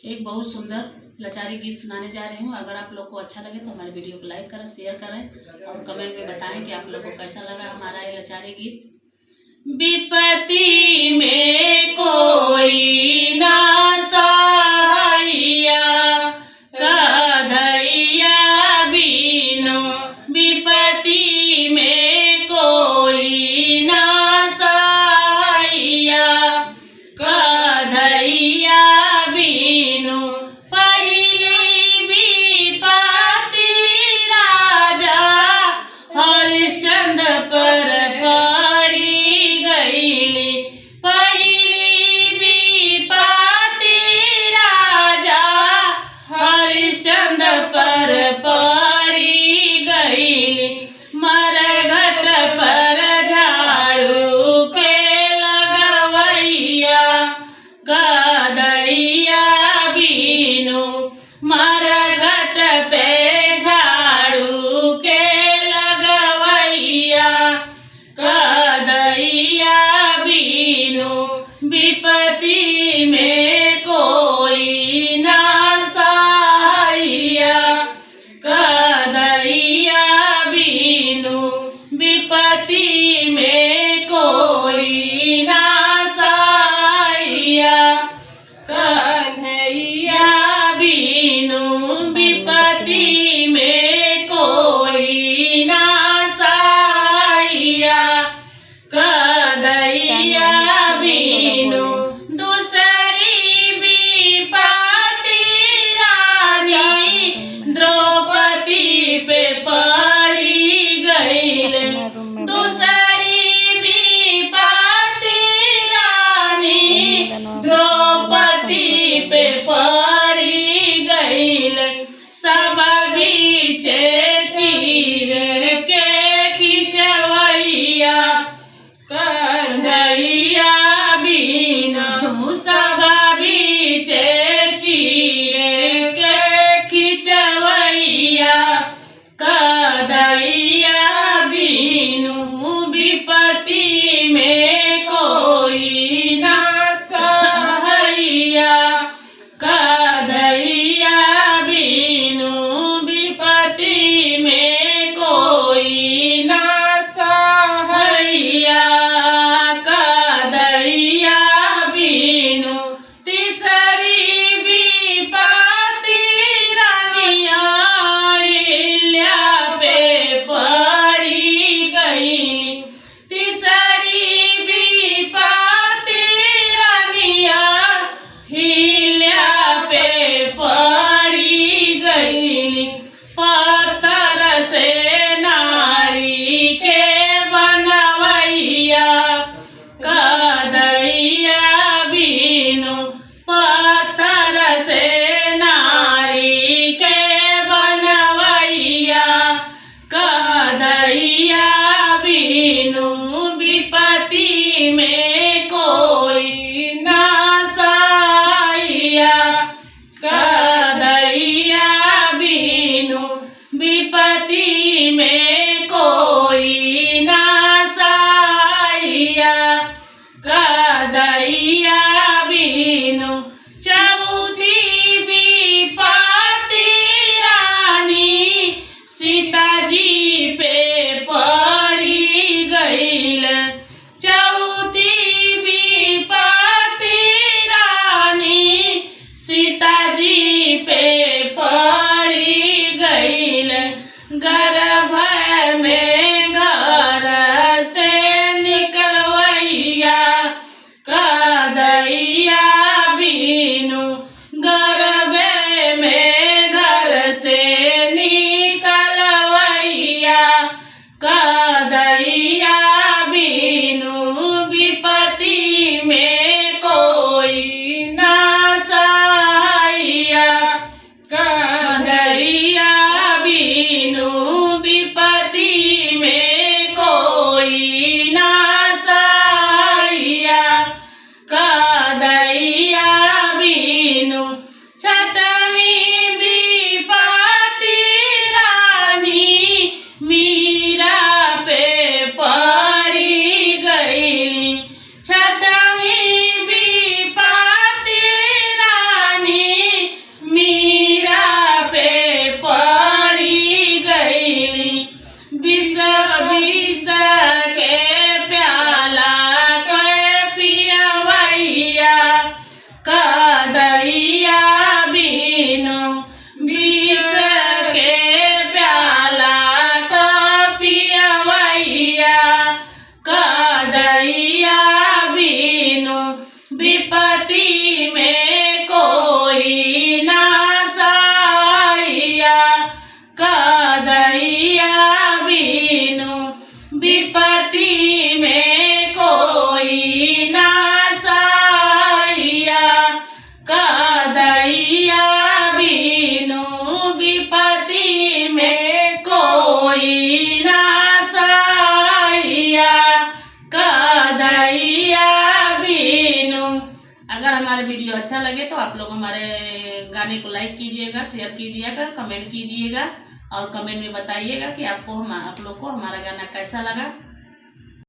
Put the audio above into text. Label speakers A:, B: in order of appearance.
A: एक बहुत सुंदर लाचारी गीत सुनाने जा रही हूँ। अगर आप लोग को अच्छा लगे तो हमारे वीडियो को लाइक करें, शेयर करें और कमेंट में बताएं कि आप लोग को कैसा लगा हमारा ये लाचारी गीत। विपत्ति में कोई ना सहाइया, कन्हैया बिनु विपत्ति में कोई ना सहाइया, कन्हैया बिनु पहली विपत्ति राजा हरिश्चंद्र पर पड़ी गईली। पहली विपत्ति राजा हरिश्चंद्र पर पड़ी गईली। मरघट पर झाड़ू के लगवैया, कन्हैया बिनु मरघट पे झाड़ू के लगवैया, कन्हैया बिनु विपत्ति में कोई ना सहाइया, कन्हैया बिनु विपत्ति में कोई ना सहाइया, कन्हैया बिनु विपत्ति में कोई ना सहाइया, कन्हैया बिनु दूसरी विपत्ति रानी द्रौपदी पे पड़ी गईले। दूसरी विपत्ति रानी द्रौपदी पे पड़ी गईले। सब बीचे सिर के खिंचवैया, कन्हैया बिनु सब बीचे सिर के खिंचवैया, कन्हैया बिनु विपत्ति में कोई ना सहाइया, कन्हैया बिनु विपत्ति में कोई ना सहाइया, कन्हैया बिनु तीसरी विपत्ति में कोई ना सहाइया, कदैया बिनु विपत्ति में कोई ना सहाइया, कदैया बिनु विपत्ति में कोई ना सहाइया, कदैया बिनु। अगर हमारे वीडियो अच्छा लगे तो आप लोग हमारे गाने को लाइक कीजिएगा, शेयर कीजिएगा, कमेंट कीजिएगा और कमेंट में बताइएगा कि आप लोग को हमारा गाना कैसा लगा।